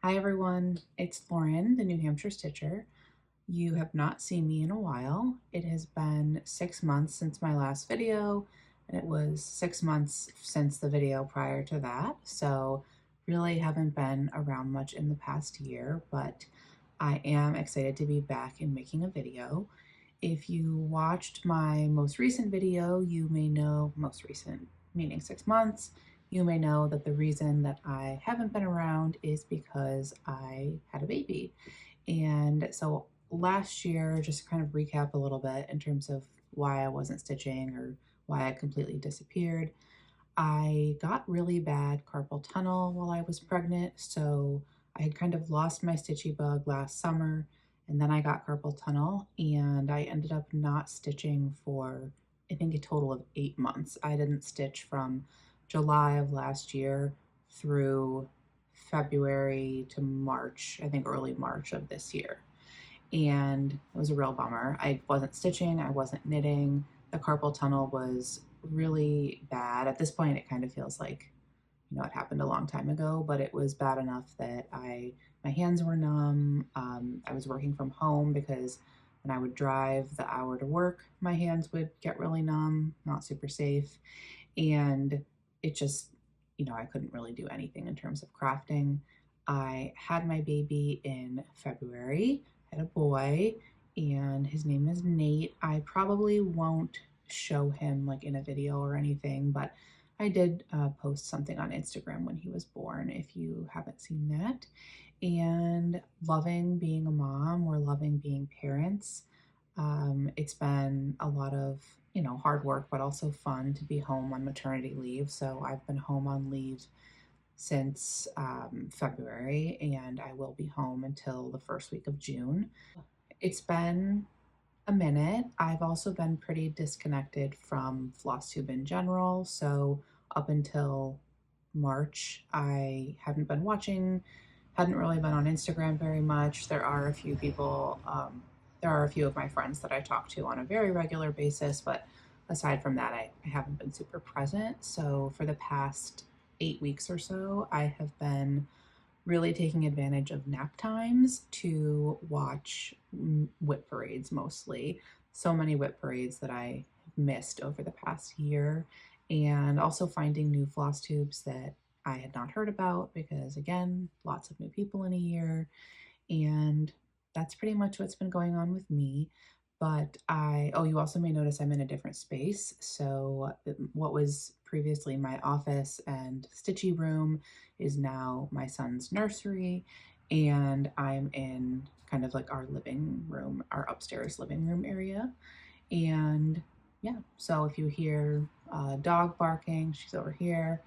Hi everyone, it's Lauren, the New Hampshire Stitcher. You have not seen me in a while. It has been 6 months since my last video, and it was 6 months since the video prior to that, so really haven't been around much in the past year, but I am excited to be back and making a video. If you watched my most recent video, you may know, most recent meaning 6 months, you may know that the reason that I haven't been around is because I had a baby. And so last year, just to kind of recap a little bit in terms of why I wasn't stitching or why I completely disappeared, I got really bad carpal tunnel while I was pregnant. So I had kind of lost my stitchy bug last summer, and then I got carpal tunnel, and I ended up not stitching for, I think, a total of 8 months. I didn't stitch from July of last year through February to March, I think early March of this year. And it was a real bummer. I wasn't stitching, I wasn't knitting. The carpal tunnel was really bad. At this point, it kind of feels like, it happened a long time ago, but it was bad enough that my hands were numb. I was working from home because when I would drive the hour to work, my hands would get really numb, not super safe. And it just, I couldn't really do anything in terms of crafting. I had my baby in February, had a boy, and his name is Nate. I probably won't show him like in a video or anything, but I did post something on Instagram when he was born, if you haven't seen that. And loving being a mom, or loving being parents. It's been a lot of, hard work, but also fun to be home on maternity leave. So I've been home on leave since February, and I will be home until the first week of June. It's been a minute. I've also been pretty disconnected from Flosstube in general. So up until March, I hadn't been watching, hadn't really been on Instagram very much. There are a few people, there are a few of my friends that I talk to on a very regular basis, but aside from that, I haven't been super present. So for the past 8 weeks or so, I have been really taking advantage of nap times to watch whip parades mostly. So many whip parades that I missed over the past year, and also finding new floss tubes that I had not heard about because, again, lots of new people in a year. And that's pretty much what's been going on with me. But you also may notice I'm in a different space. So what was previously my office and stitchy room is now my son's nursery. And I'm in kind of like our living room, our upstairs living room area. And yeah, so if you hear dog barking, she's over here,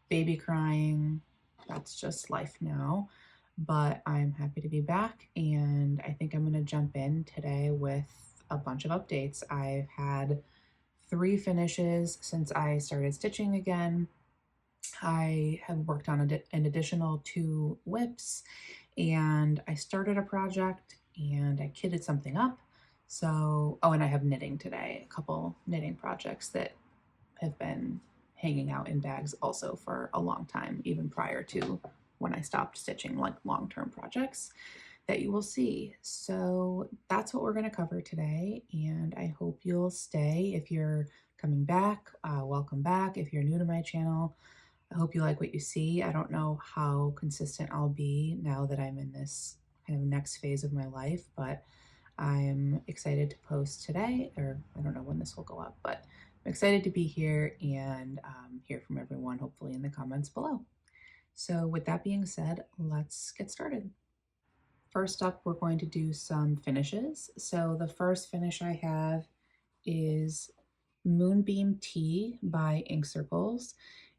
baby crying, that's just life now. But I'm happy to be back, and I think I'm going to jump in today with a bunch of updates. I've had 3 finishes since I started stitching again. I have worked on an additional 2 whips, and I started a project and I kitted something up. So, oh, and I have knitting today, a couple knitting projects that have been hanging out in bags also for a long time, even prior to when I stopped stitching, like long-term projects that you will see. So that's what we're going to cover today, and I hope you'll stay. If you're coming back, welcome back. If you're new to my channel, I hope you like what you see. I don't know how consistent I'll be now that I'm in this kind of next phase of my life, but I'm excited to post today, or I don't know when this will go up, but I'm excited to be here and hear from everyone, hopefully in the comments below. So with that being said, let's get started. First up, we're going to do some finishes. So the first finish I have is Moonbeam Tea by Ink Circles.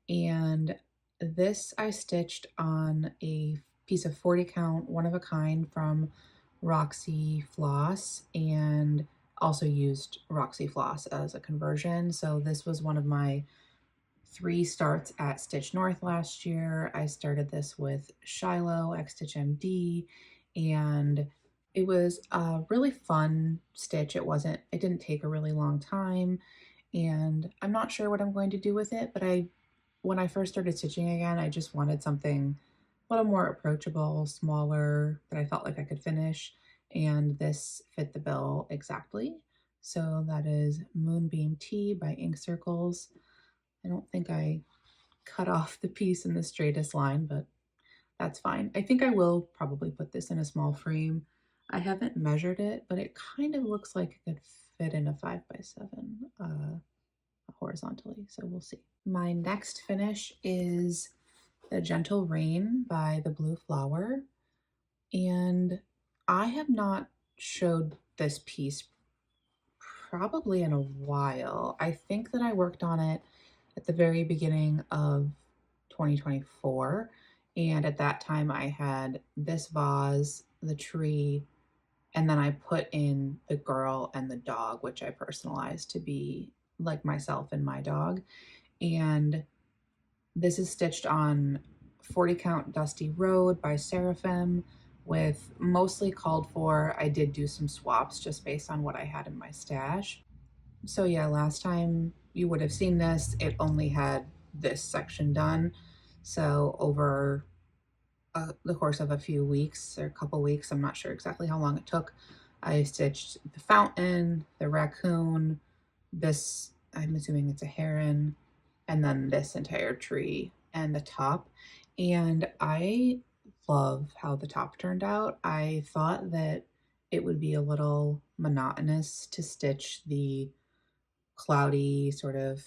And this I stitched on a piece of 40 count, one of a kind from Roxy Floss, and also used Roxy Floss as a conversion. So this was one of my 3 starts at Stitch North last year. I started this with Shiloh X Stitch MD, and it was a really fun stitch. It didn't take a really long time, and I'm not sure what I'm going to do with it, but when I first started stitching again, I just wanted something little more approachable, smaller, that I felt like I could finish, and this fit the bill exactly. So that is Moonbeam Tea by Ink Circles. I don't think I cut off the piece in the straightest line, but that's fine. I think I will probably put this in a small frame. I haven't measured it, but it kind of looks like it could fit in a 5x7 horizontally, so we'll see. My next finish is The Gentle Rain by The Blue Flower, and I have not showed this piece probably in a while. I think that I worked on it at the very beginning of 2024, and at that time I had this vase, the tree, and then I put in the girl and the dog, which I personalized to be like myself and my dog. And this is stitched on 40 Count Dusty Road by Seraphim with mostly called for. I did do some swaps just based on what I had in my stash. So yeah, last time you would have seen this, it only had this section done. So over the course of a few weeks or a couple weeks, I'm not sure exactly how long it took, I stitched the fountain, the raccoon, this, I'm assuming it's a heron, and then this entire tree and the top. And I love how the top turned out. I thought that it would be a little monotonous to stitch the cloudy sort of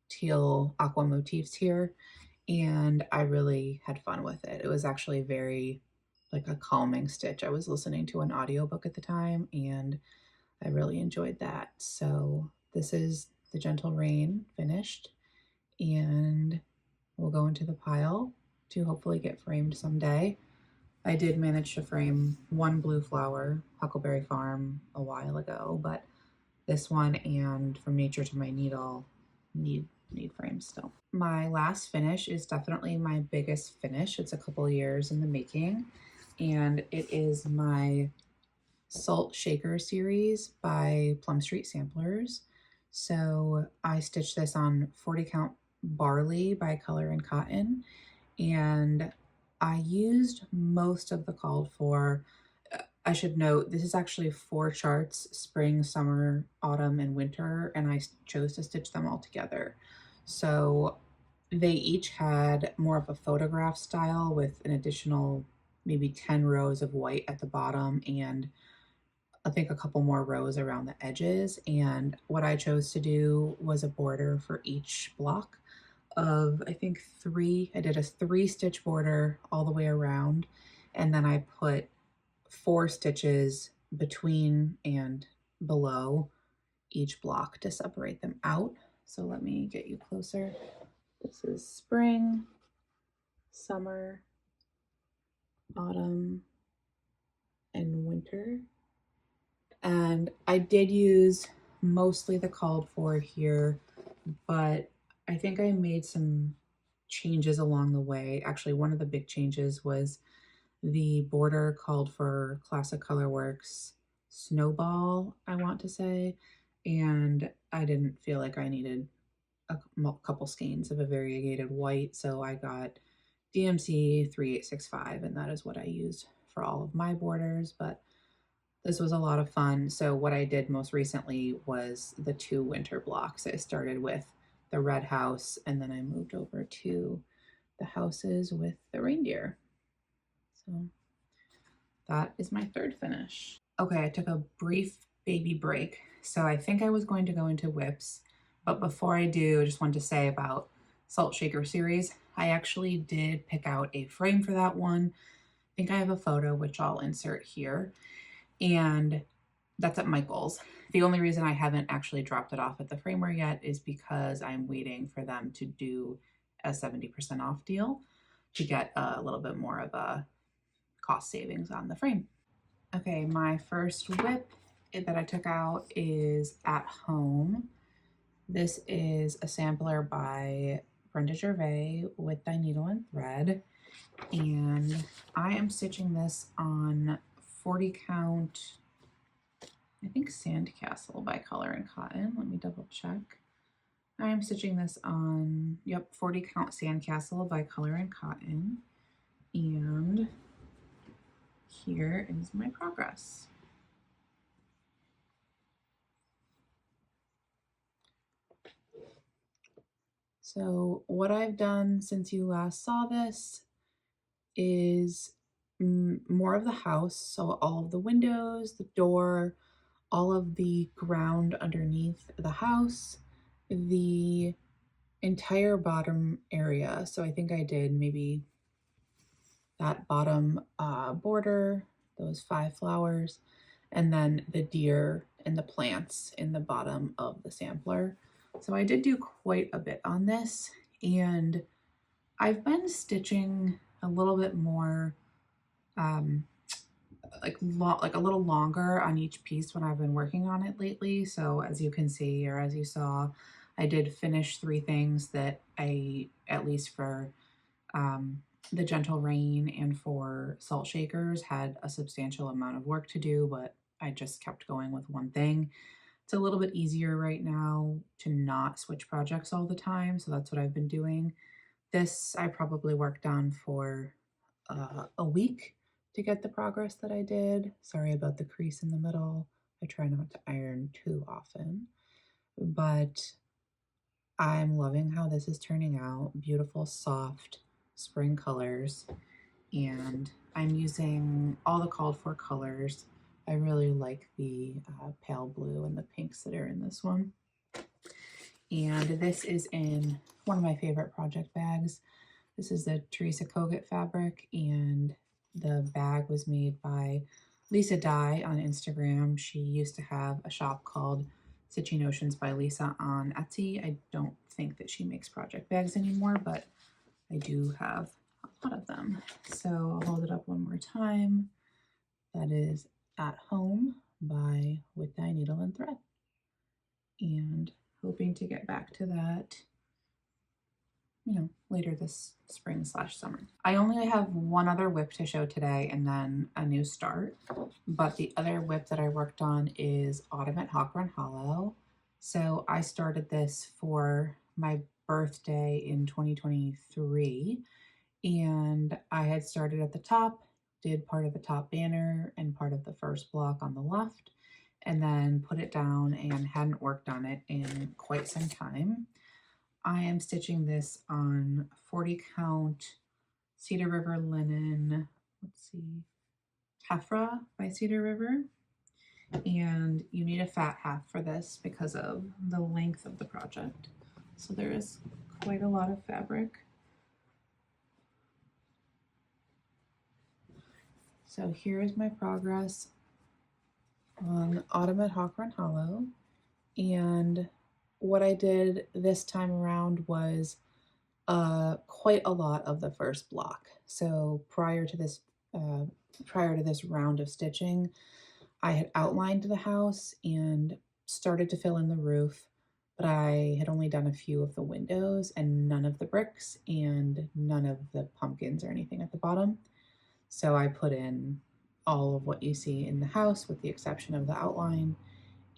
teal aqua motifs here, and I really had fun with it. It was actually very like a calming stitch. I was listening to an audiobook at the time and I really enjoyed that. So this is The Gentle Rain finished, and we'll go into the pile to hopefully get framed someday. I did manage to frame one blue flower, Huckleberry Farm, a while ago, but this one and From Nature to My Needle need frames still. My last finish is definitely my biggest finish. It's a couple years in the making, and it is my Salt Shaker series by Plum Street Samplers. So I stitched this on 40 Count Barley by Color and Cotton, and I used most of the called for. I should note, this is actually 4 charts, spring, summer, autumn, and winter, and I chose to stitch them all together. So they each had more of a photograph style with an additional maybe 10 rows of white at the bottom and I think a couple more rows around the edges. And what I chose to do was a border for each block of, I think 3. I did a 3 stitch border all the way around, and then I put 4 stitches between and below each block to separate them out. So let me get you closer. This is spring, summer, autumn, and winter. And I did use mostly the called for here, but I think I made some changes along the way. Actually, one of the big changes was the border called for Classic Colorworks Snowball, I want to say, and I didn't feel like I needed a couple skeins of a variegated white, so I got DMC 3865, and that is what I used for all of my borders. But this was a lot of fun. So what I did most recently was the 2 winter blocks. I started with the red house, and then I moved over to the houses with the reindeer. So that is my 3rd finish. Okay, I took a brief baby break, so I think I was going to go into whips, but before I do, I just wanted to say about Salt Shaker series, I actually did pick out a frame for that one. I think I have a photo, which I'll insert here, and that's at Michael's. The only reason I haven't actually dropped it off at the framer yet is because I'm waiting for them to do a 70% off deal to get a little bit more of a cost savings on the frame. Okay, my first whip that I took out is At Home. This is a sampler by Brenda Gervais with Thy Needle and Thread, and I am stitching this on 40 Count, I think Sandcastle by Color and Cotton. Let me double check. I'm stitching this on, 40 count Sandcastle by Color and Cotton. And here is my progress. So what I've done since you last saw this is more of the house. So all of the windows, the door, all of the ground underneath the house, the entire bottom area. So I think I did maybe that bottom border, those 5 flowers, and then the deer and the plants in the bottom of the sampler. So I did do quite a bit on this, and I've been stitching a little bit more like a little longer on each piece when I've been working on it lately. So as you can see, or as you saw, I did finish 3 things that I, at least for the Gentle Rain and for Salt Shakers, had a substantial amount of work to do, but I just kept going with one thing. It's a little bit easier right now to not switch projects all the time, so that's what I've been doing. This I probably worked on for a week to get the progress that I did. Sorry about the crease in the middle. I try not to iron too often, but I'm loving how this is turning out. Beautiful, soft spring colors, and I'm using all the called for colors. I really like the pale blue and the pinks that are in this one. And this is in one of my favorite project bags. This is the Teresa Kogut fabric, and the bag was made by Lisa Dye on Instagram. She used to have a shop called Stitchy Notions by Lisa on Etsy. I don't think that she makes project bags anymore, but I do have a lot of them. So I'll hold it up one more time. That is At Home by With Dye Needle and Thread. And hoping to get back to that, later this spring/summer. I only have one other whip to show today and then a new start, but the other whip that I worked on is Autumn at Hawk Run Hollow. So I started this for my birthday in 2023, and I had started at the top, did part of the top banner and part of the first block on the left, and then put it down and hadn't worked on it in quite some time. I am stitching this on 40 count Cedar River linen, Tephra by Cedar River. And you need a fat half for this because of the length of the project. So there is quite a lot of fabric. So here is my progress on Autumn at Hawk Run Hollow. And what I did this time around was quite a lot of the first block. So prior to this round of stitching, I had outlined the house and started to fill in the roof, but I had only done a few of the windows and none of the bricks and none of the pumpkins or anything at the bottom. So I put in all of what you see in the house with the exception of the outline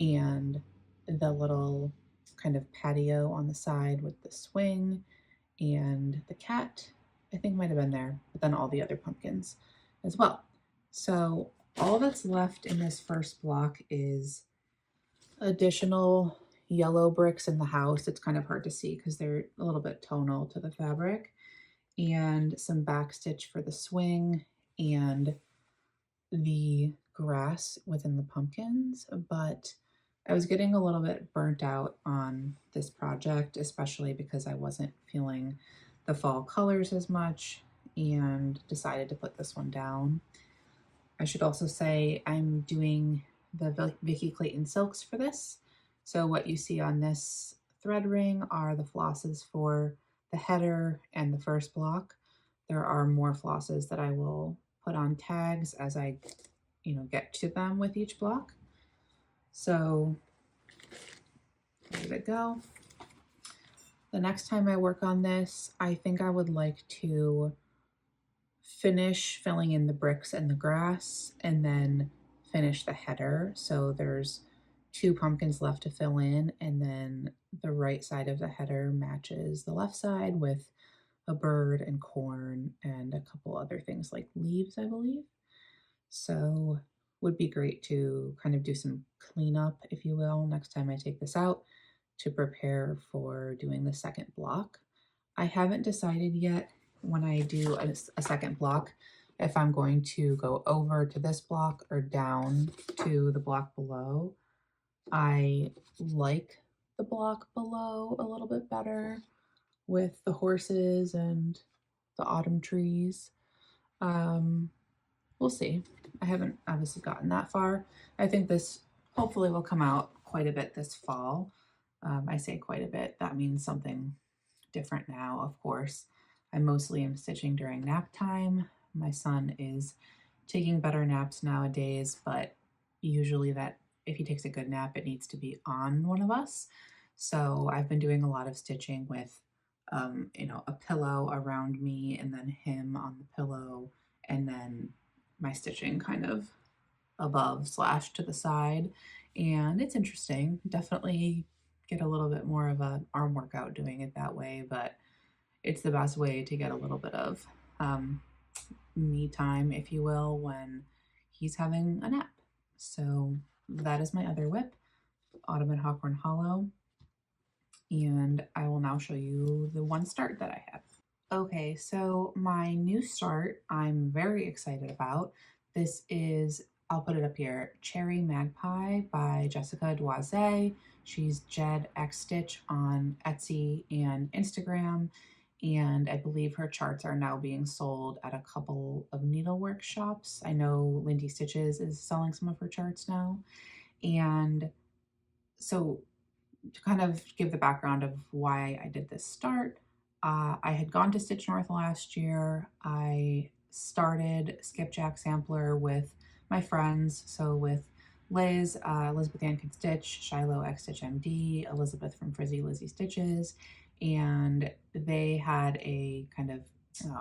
and the little kind of patio on the side with the swing, and the cat, I think, might have been there, but then all the other pumpkins as well. So all that's left in this first block is additional yellow bricks in the house. It's kind of hard to see because they're a little bit tonal to the fabric, and some back stitch for the swing and the grass within the pumpkins. But I was getting a little bit burnt out on this project, especially because I wasn't feeling the fall colors as much, and decided to put this one down. I should also say I'm doing the Vicky Clayton silks for this. So what you see on this thread ring are the flosses for the header and the first block. There are more flosses that I will put on tags as I get to them with each block. So there we go. The next time I work on this, I think I would like to finish filling in the bricks and the grass and then finish the header. So there's 2 pumpkins left to fill in, and then the right side of the header matches the left side with a bird and corn and a couple other things like leaves, I believe. So would be great to kind of do some cleanup, if you will, next time I take this out to prepare for doing the second block. I haven't decided yet when I do a second block if I'm going to go over to this block or down to the block below. I like the block below a little bit better with the horses and the autumn trees. We'll see. I haven't obviously gotten that far. I think this hopefully will come out quite a bit this fall. I say quite a bit, that means something different now, of course. I mostly am stitching during nap time. My son is taking better naps nowadays, but usually that if he takes a good nap, it needs to be on one of us. So I've been doing a lot of stitching with, you know, a pillow around me and then him on the pillow, and then my stitching kind of above / to the side. And it's interesting. Definitely get a little bit more of an arm workout doing it that way, but it's the best way to get a little bit of me time, if you will, when he's having a nap. So that is my other whip, Autumn at Hawthorne Hollow. And I will now show you the one start that I have. Okay, so my new start I'm very excited about. This is, I'll put it up here, Cherry Magpie by Jessica Doise. She's Jed X Stitch on Etsy and Instagram, and I believe her charts are now being sold at a couple of needlework shops. I know Lindy Stitches is selling some of her charts now. And so to kind of give the background of why I did this start, I had gone to Stitch North last year. I started Skipjack Sampler with my friends, so with Liz, Elizabeth Ann Can Stitch, Shiloh X Stitch MD, Elizabeth from Frizzy Lizzy Stitches, and they had a kind of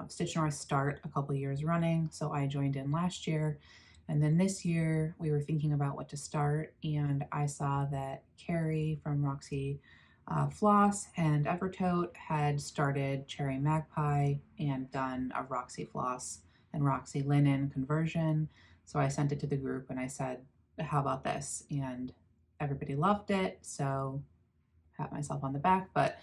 Stitch North start a couple years running, so I joined in last year. And then this year we were thinking about what to start, and I saw that Carrie from Roxy Floss and Evertote had started Cherry Magpie and done a Roxy Floss and Roxy Linen conversion. So I sent it to the group and I said, how about this? And everybody loved it, so pat myself on the back. But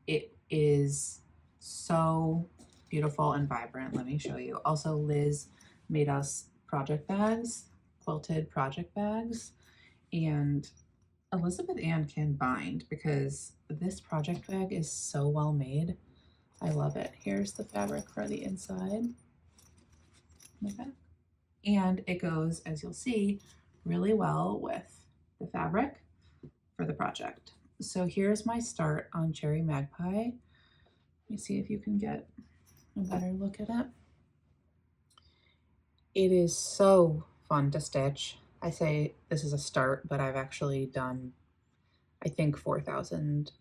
it is so beautiful and vibrant. Let me show you. Also, Liz made us project bags, quilted project bags, and Elizabeth Ann can bind because this project bag is so well made. I love it. Here's the fabric for the inside. Okay. And it goes, as you'll see, really well with the fabric for the project. So here's my start on Cherry Magpie. Let me see if you can get a better look at it. It is so fun to stitch. I say this is a start, but I've actually done, I think, 4,000,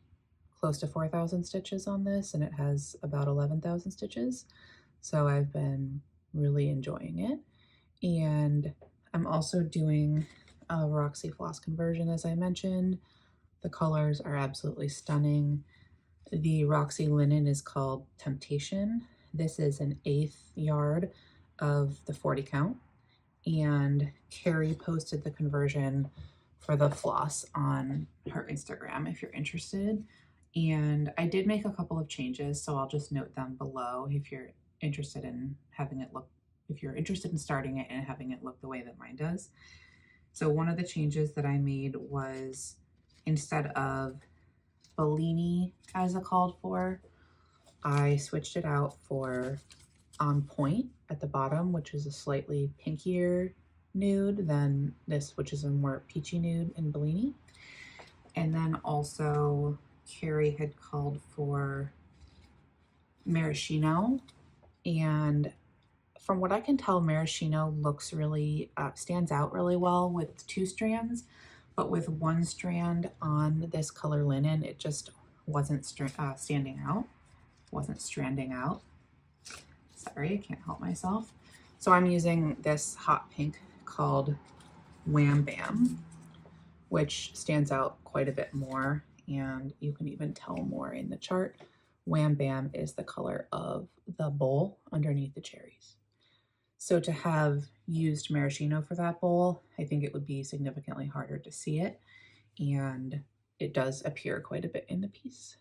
close to 4,000 stitches on this, and it has about 11,000 stitches. So I've been really enjoying it. And I'm also doing a Roxy Floss conversion, as I mentioned. The colors are absolutely stunning. The Roxy linen is called Temptation. This is an 1/8 yard of the 40 count, and Carrie posted the conversion for the floss on her Instagram if you're interested. And I did make a couple of changes, so I'll just note them below if you're interested in having it look, if you're interested in starting it and having it look the way that mine does. So one of the changes that I made was, instead of Bellini as a called for, I switched it out for On Point at the bottom, which is a slightly pinkier nude than this, which is a more peachy nude in Bellini. And then also Carrie had called for Maraschino, and from what I can tell, Maraschino looks really, stands out really well with 2 strands, but with 1 strand on this color linen, it just wasn't standing out, wasn't stranding out. Sorry, I can't help myself. So I'm using this hot pink called Wham Bam. which stands out quite a bit more, and you can even tell more in the chart. Wham Bam is the color of the bowl underneath the cherries. So to have used maraschino for that bowl, I think it would be significantly harder to see it, and it does appear quite a bit in the piece.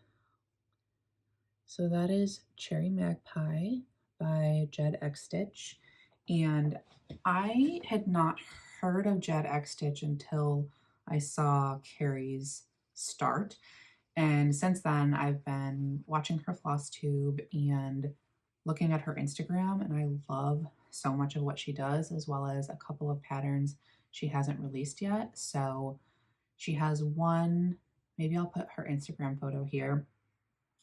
So that is Cherry Magpie by Jed X Stitch, and I had not heard of Jed X Stitch until I saw Carrie's start, and since then I've been watching her Flosstube and looking at her Instagram, and I love so much of what she does, as well as a couple of patterns she hasn't released yet. So she has one, maybe I'll put her Instagram photo here,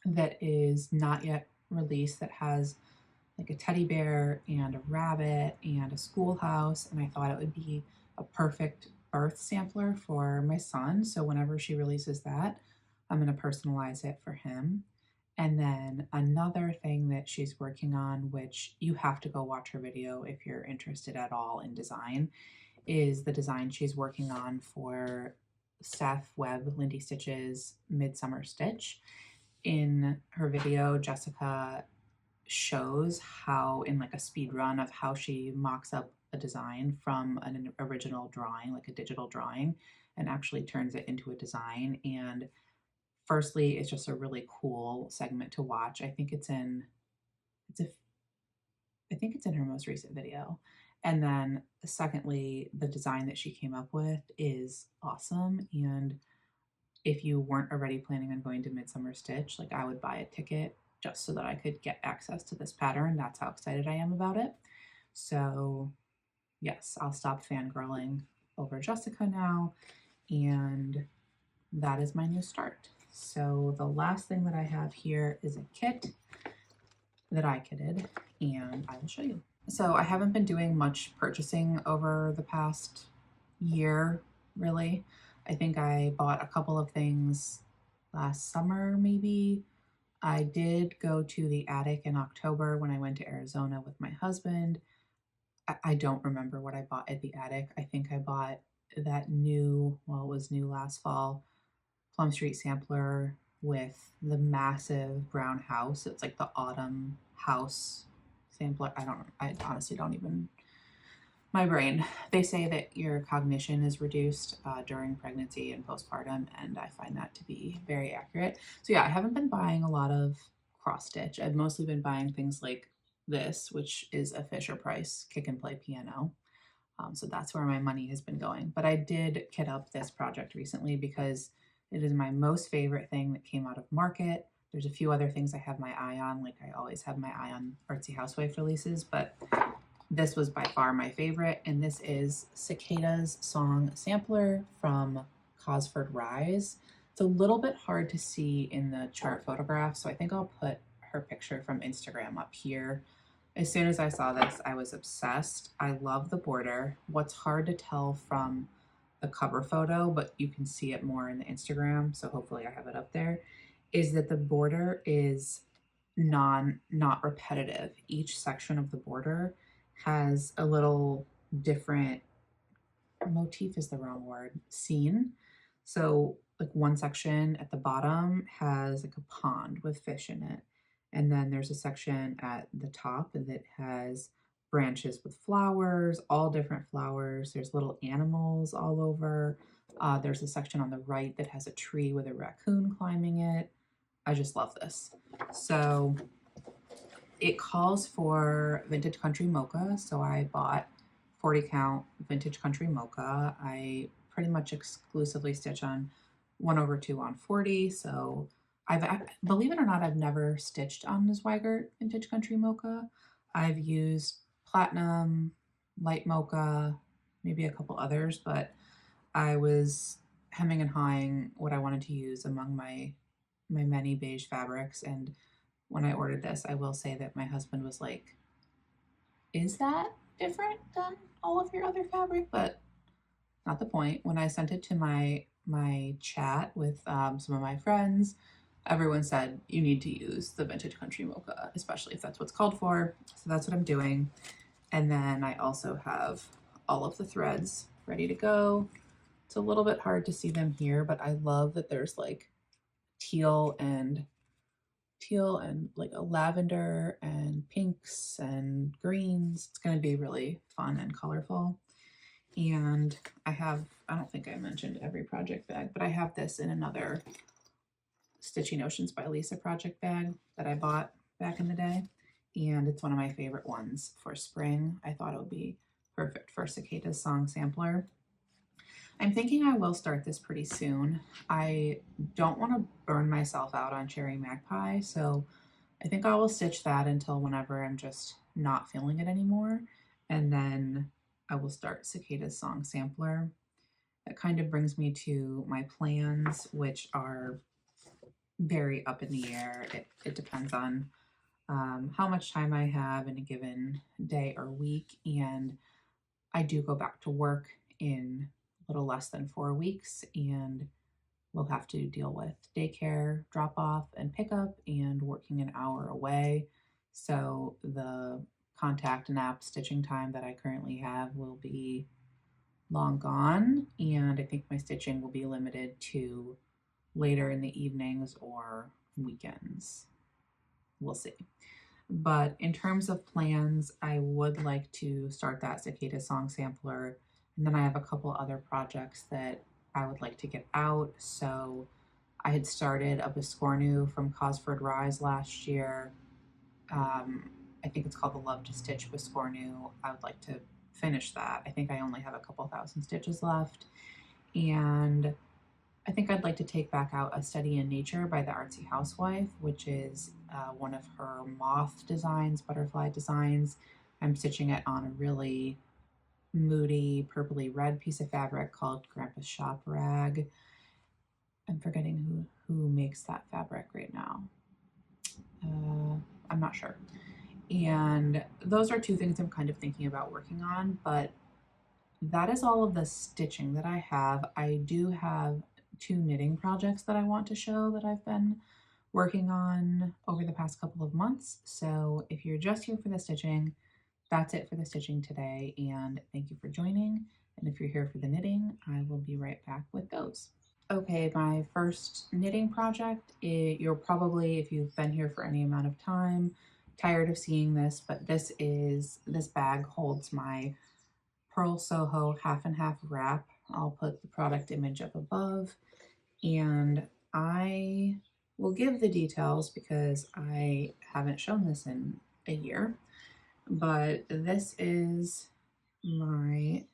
that is not yet released, that has like a teddy bear and a rabbit and a schoolhouse, and I thought it would be a perfect birth sampler for my son. So whenever she releases that, I'm going to personalize it for him. And then another thing that she's working on, which you have to go watch her video if you're interested at all in design, is the design she's working on for Seth Webb Lindy Stitch's Midsummer Stitch. In her video, Jessica shows how, in like a speed run of how she mocks up a design from an original drawing, like a digital drawing, and actually turns it into a design. And firstly, it's just a really cool segment to watch. I think it's in her most recent video. And then secondly, the design that she came up with is awesome. And if you weren't already planning on going to Midsummer Stitch, like I would buy a ticket just so that I could get access to this pattern. That's how excited I am about it. So yes, I'll stop fangirling over Jessica now, and that is my new start. So the last thing that I have here is a kit that I kitted, and I will show you. So I haven't been doing much purchasing over the past year, really. I think I bought a couple of things last summer, maybe. I did go to the attic in October when I went to Arizona with my husband. I don't remember what I bought at the attic. I think I bought that new, well, it was new last fall, Plum Street sampler with the massive brown house. It's like the autumn house sampler. I honestly don't even, my brain. They say that your cognition is reduced during pregnancy and postpartum, and I find that to be very accurate. So yeah, I haven't been buying a lot of cross stitch. I've mostly been buying things like this, which is a Fisher Price kick and play piano. So that's where my money has been going. But I did kit up this project recently because it is my most favorite thing that came out of market. There's a few other things I have my eye on, like I always have my eye on Artsy Housewife releases, but this was by far my favorite, and this is Cicada's Song Sampler from Cosford Rise. It's a little bit hard to see in the chart photograph, so I think I'll put her picture from Instagram up here. As soon as I saw this, I was obsessed. I love the border. What's hard to tell from the cover photo, but you can see it more in the Instagram, so hopefully I have it up there, is that the border is not repetitive. Each section of the border has a little different motif, is the wrong word, scene. So like one section at the bottom has like a pond with fish in it, and then there's a section at the top that has branches with flowers, all different flowers. There's little animals all over. There's a section on the right that has a tree with a raccoon climbing it. I just love this. So it calls for Vintage Country Mocha, so I bought 40 count Vintage Country Mocha. I pretty much exclusively stitch on 1/2 on 40, so believe it or not, I've never stitched on the Zweigart Vintage Country Mocha. I've used Platinum, Light Mocha, maybe a couple others, but I was hemming and hawing what I wanted to use among my many beige fabrics, and when I ordered this, I will say that my husband was like, is that different than all of your other fabric? But not the point. When I sent it to my chat with some of my friends, everyone said you need to use the Vintage Country Mocha, especially if that's what's called for. So that's what I'm doing. And then I also have all of the threads ready to go. It's a little bit hard to see them here, but I love that there's like teal and like a lavender and pinks and greens. It's going to be really fun and colorful. And I don't think I mentioned every project bag, but I have this in another Stitching Oceans by Lisa project bag that I bought back in the day. And it's one of my favorite ones for spring. I thought it would be perfect for Cicada's Song Sampler. I'm thinking I will start this pretty soon. I don't want to burn myself out on Cherry Magpie, so I think I will stitch that until whenever I'm just not feeling it anymore. And then I will start Cicada's Song Sampler. That kind of brings me to my plans, which are very up in the air. It depends on how much time I have in a given day or week. And I do go back to work in a little less than 4 weeks, and we'll have to deal with daycare, drop off and pickup, and working an hour away. So the contact nap stitching time that I currently have will be long gone, and I think my stitching will be limited to later in the evenings or weekends. We'll see. But in terms of plans, I would like to start that Cicada Song Sampler, and then I have a couple other projects that I would like to get out. So I had started a Biscornu from Cosford Rise last year. I think it's called the Love to Stitch Biscornu. I would like to finish that. I think I only have a couple thousand stitches left. And I think I'd like to take back out A Study in Nature by the Artsy Housewife, which is one of her moth designs, butterfly designs. I'm stitching it on a really moody purpley red piece of fabric called Grandpa's Shop Rag. I'm forgetting who makes that fabric right now. I'm not sure. And those are two things I'm kind of thinking about working on, but that is all of the stitching that I have. I do have 2 knitting projects that I want to show that I've been working on over the past couple of months. So if you're just here for the stitching, that's it for the stitching today, and thank you for joining. And if you're here for the knitting, I will be right back with those. Okay, my first knitting project, you're probably, if you've been here for any amount of time, tired of seeing this, but this bag holds my Purl Soho half and half wrap. I'll put the product image up above, and I will give the details because I haven't shown this in a year, but this is my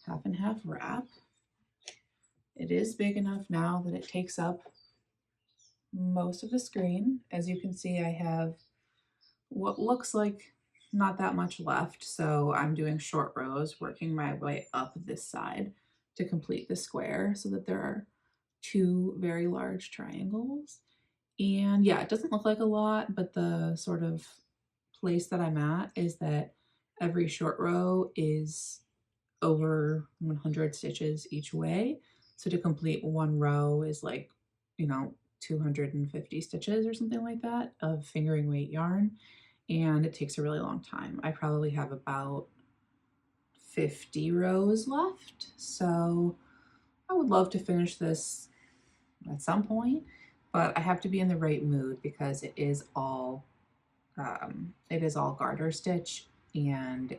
half and half wrap. It is big enough now that it takes up most of the screen. As you can see, I have what looks like not that much left, so I'm doing short rows, working my way up this side to complete the square so that there are 2 very large triangles. And yeah, it doesn't look like a lot, but the sort of place that I'm at is that every short row is over 100 stitches each way. So to complete 1 row is like, 250 stitches or something like that of fingering weight yarn. And it takes a really long time. I probably have about 50 rows left. So I would love to finish this at some point, but I have to be in the right mood because it is all garter stitch, and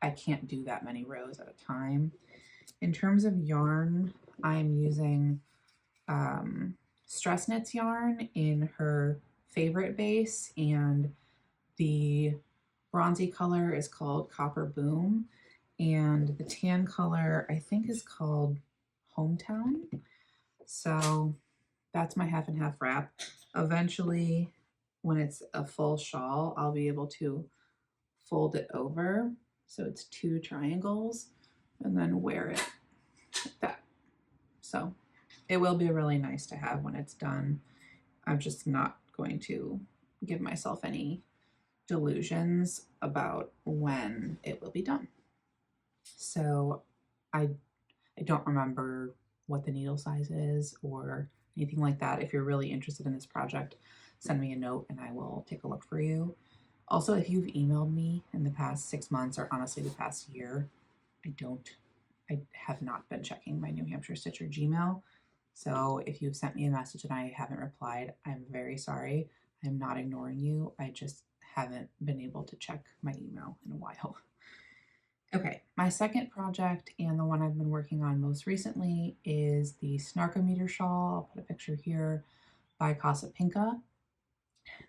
I can't do that many rows at a time. In terms of yarn, I'm using Stress Knits yarn in her favorite base, and the bronzy color is called Copper Boom, and the tan color I think is called Hometown. So that's my half and half wrap. Eventually, when it's a full shawl, I'll be able to fold it over so it's 2 triangles and then wear it like that. So it will be really nice to have when it's done. I'm just not going to give myself any delusions about when it will be done. So I don't remember what the needle size is or anything like that. If you're really interested in this project, send me a note and I will take a look for you. Also, if you've emailed me in the past 6 months or honestly the past year, I don't I have not been checking my New Hampshire Stitcher Gmail. So if you've sent me a message and I haven't replied, I'm very sorry. I'm not ignoring you. I just haven't been able to check my email in a while. Okay, my second project and the one I've been working on most recently is the Snarkometer shawl. I'll put a picture here by Casa Pinka.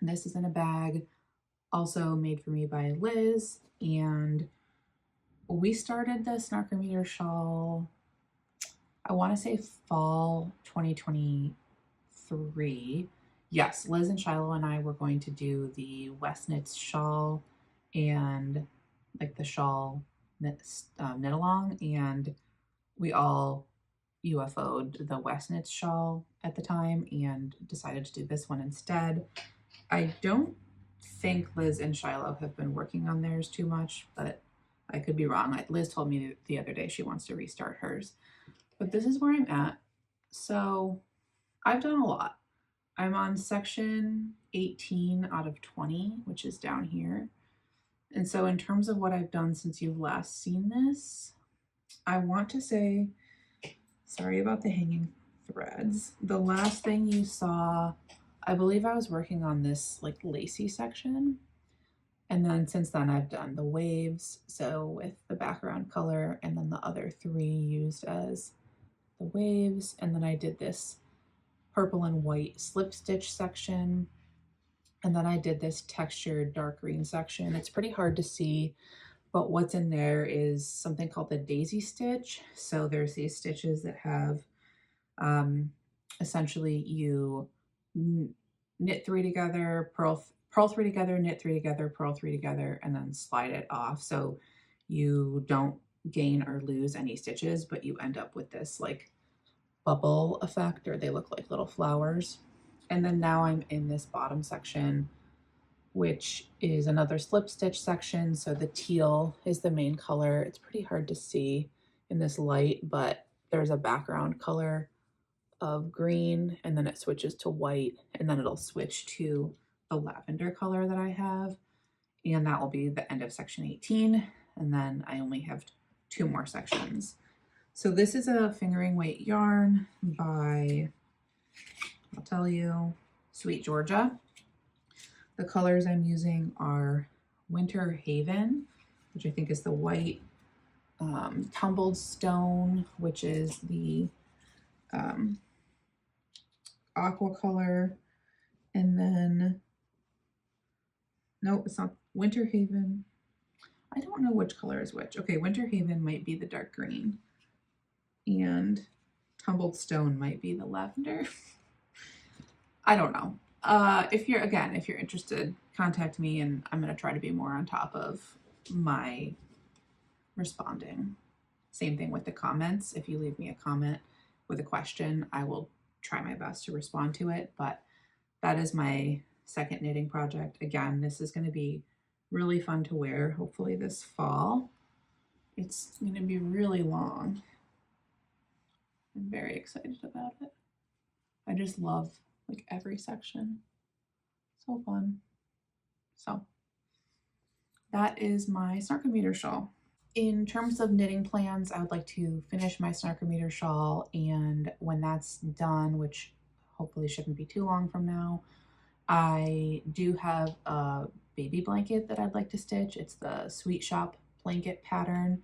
This is in a bag, also made for me by Liz, and we started the Snarkometer shawl, I want to say fall 2023. Yes, Liz and Shiloh and I were going to do the West Knits shawl and like the shawl knit along, and we all UFO'd the West Knits shawl at the time and decided to do this one instead. I don't think Liz and Shiloh have been working on theirs too much, but I could be wrong. Liz told me the other day she wants to restart hers. But this is where I'm at. So I've done a lot. I'm on section 18 out of 20, which is down here. And so in terms of what I've done since you've last seen this, I want to say, sorry about the hanging threads. The last thing you saw, I believe I was working on this like lacy section. And then since then I've done the waves, so with the background color, and then the other three used as the waves. And then I did this purple and white slip stitch section. And then I did this textured dark green section. It's pretty hard to see, but what's in there is something called the daisy stitch. So there's these stitches that have essentially you knit three together, purl three together, knit three together, purl three together, and then slide it off. So you don't gain or lose any stitches, but you end up with this like bubble effect, or they look like little flowers. And then now I'm in this bottom section, which is another slip stitch section. So the teal is the main color. It's pretty hard to see in this light, but there's a background color of green, and then it switches to white, and then it'll switch to the lavender color that I have. And that will be the end of section 18. And then I only have 2 more sections. So this is a fingering weight yarn by, I'll tell you, Sweet Georgia. The colors I'm using are Winter Haven, which I think is the white, Tumbled Stone, which is the aqua color, and then, no, it's not Winter Haven. I don't know which color is which. Okay, Winter Haven might be the dark green, and Tumbled Stone might be the lavender. I don't know. If you're interested, contact me, and I'm going to try to be more on top of my responding. Same thing with the comments. If you leave me a comment with a question, I will try my best to respond to it. But that is my second knitting project. Again, this is going to be really fun to wear, hopefully this fall. It's going to be really long. I'm very excited about it. I just love like every section. So fun. So that is my Snarkometer shawl. In terms of knitting plans, I would like to finish my Snarkometer shawl, and when that's done, which hopefully shouldn't be too long from now, I do have a baby blanket that I'd like to stitch. It's the Sweet Shop blanket pattern,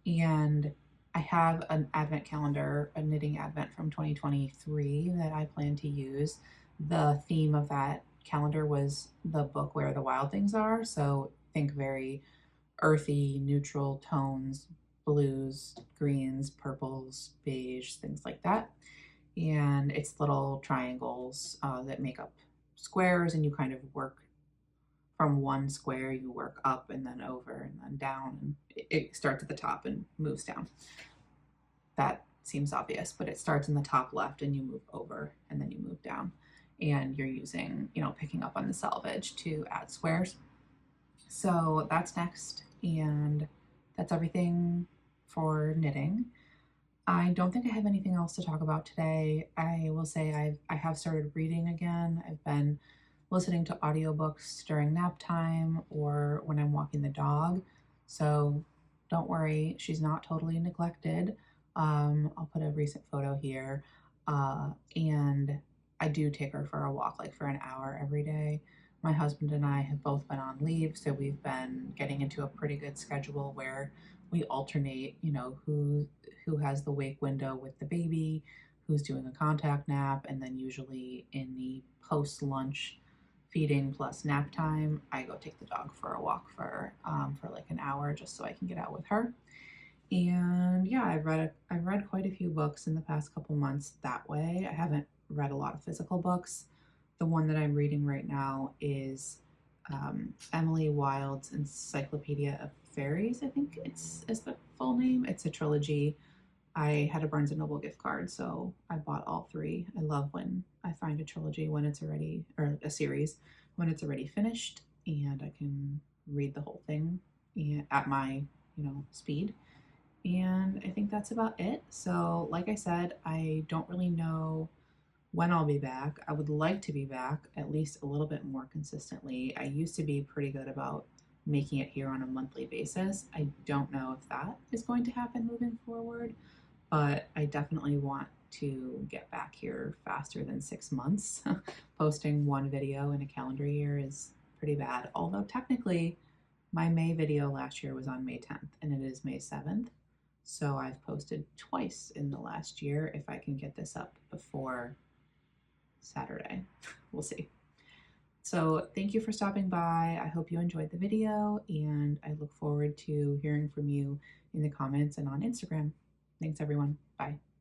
and I have an advent calendar, a knitting advent from 2023 that I plan to use. The theme of that calendar was the book Where the Wild Things Are, so think very earthy, neutral tones, blues, greens, purples, beige, things like that. And it's little triangles that make up squares, and you kind of work from one square, you work up and then over and then down, and it starts at the top and moves down. That seems obvious, but it starts in the top left and you move over and then you move down, and you're using, picking up on the selvage to add squares. So that's next, and that's everything for knitting. I don't think I have anything else to talk about today. I will say I have started reading again. I've been listening to audiobooks during nap time or when I'm walking the dog. So don't worry, she's not totally neglected. I'll put a recent photo here. And I do take her for a walk, like for an hour every day. My husband and I have both been on leave, so we've been getting into a pretty good schedule where we alternate, you know, who has the wake window with the baby, who's doing a contact nap, and then usually in the post-lunch feeding plus nap time, I go take the dog for a walk for like an hour just so I can get out with her. And yeah, I've read quite a few books in the past couple months that way. I haven't read a lot of physical books. The one that I'm reading right now is Emily Wilde's Encyclopedia of Fairies. I think is the full name. It's a trilogy. I had a Barnes and Noble gift card, so I bought all three. I love when I find a trilogy when it's already, or a series, when it's already finished and I can read the whole thing at my, speed. And I think that's about it. So, like I said, I don't really know when I'll be back. I would like to be back at least a little bit more consistently. I used to be pretty good about making it here on a monthly basis. I don't know if that is going to happen moving forward, but I definitely want to get back here faster than 6 months. Posting one video in a calendar year is pretty bad, although technically my May video last year was on May 10th and it is May 7th. So I've posted twice in the last year if I can get this up before Saturday. We'll see. So thank you for stopping by. I hope you enjoyed the video and I look forward to hearing from you in the comments and on Instagram. Thanks everyone. Bye.